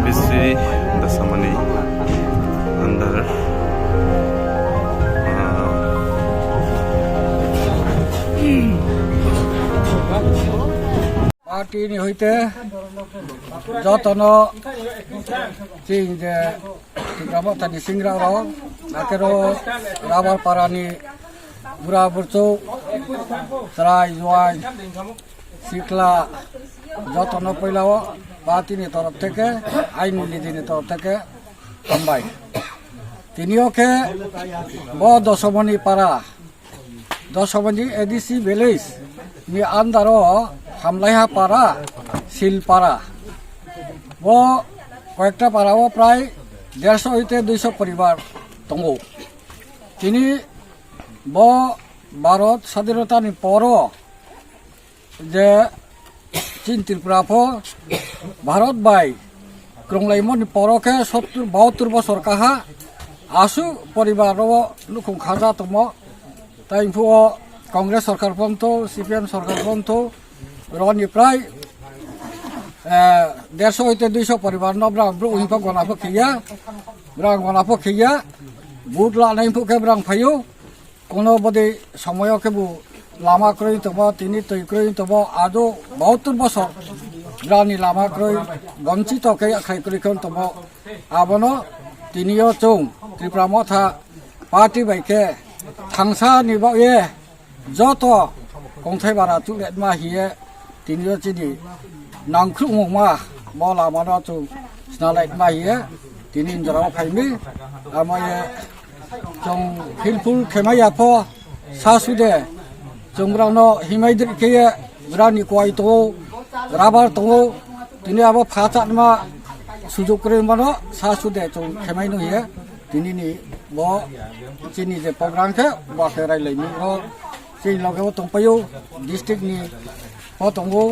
Bisi Dasamani under party হইতে যতন চিং যে গ্রামতানি সিংরাও নাকেরো রাবার পারানি বুড়া বুড়চৌ রাই জোয়াই শিখলা যতন পয়লাও পার্টিনি তরফ থেকে আইন নীতিনি তরফ থেকে হামবাই তিনিওকে ব দশমনি পাড়া দশমনি এডিসি ভিলেজ নি আন্দারও হামলাইহা পাড়া শিলপাড়া ও কয়েকটা পাড়াও প্রায় 150 হইতে 200 পরিবার দङ তিনি ব ভারত স্বাধীনতানি পর যে চীন ত্রিপুরাফো ভারত বাই ক্রংলাইমনি পরকে 72 বছর কাহা आसु परिवार लुखुं खाजा तम ताइफु कांग्रेस सरकार पन्थौ सीपीएम सरकार पन्थौ रनि प्राय 150 হইতে 200 परिवार न ब्रां ब्रु उइफा गनाफो खिया ब्रां गनाफो खिया बुट लानाइफु के ब्रां फायु कोनो बदे समय के बु लामा क्रय तब तिनि तै क्रय तब आदो 72 बছর ब्रानि लामा क्रय वंचित के खाइ क्रयखन तब आबनो तिनियो चौ त्रिपुरा मथा पार्टी बाइके थांसा निबाये जत गंथाय बारा तुलेट मा हिये तिनियो चिनि नांख्रु ममा बला माना चौ स्नालाइट मा हिये तिनि इंजराव फाइमि आमाये जों हिलफुल खेमायाफो सासुदे जोंब्रानो हिमायद्रि केये ब्रानि कोय तो राबार तो तिनि आबो फाचानमा सुजुग करे मानो सासुदे जों खेमायनो हिये तिनिनि ब चिनि जे प्रोग्राम के बाखे रायलायनि हो चिनि लगेव तंपायो डिस्ट्रिक्ट नि हो तंगो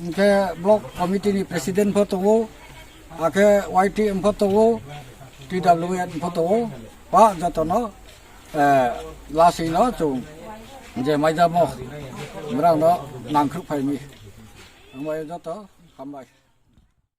इनके ब्लॉक कमिटी नि प्रेसिडेंट हो तंगो आखे वाईटीएम हो तंगो टीडब्ल्यूएन हो तंगो बा जतनो लासिनो जों जे माइजामो ब्रांनो नांख्रु फाइमि ओमफ्राय जत हामबाय।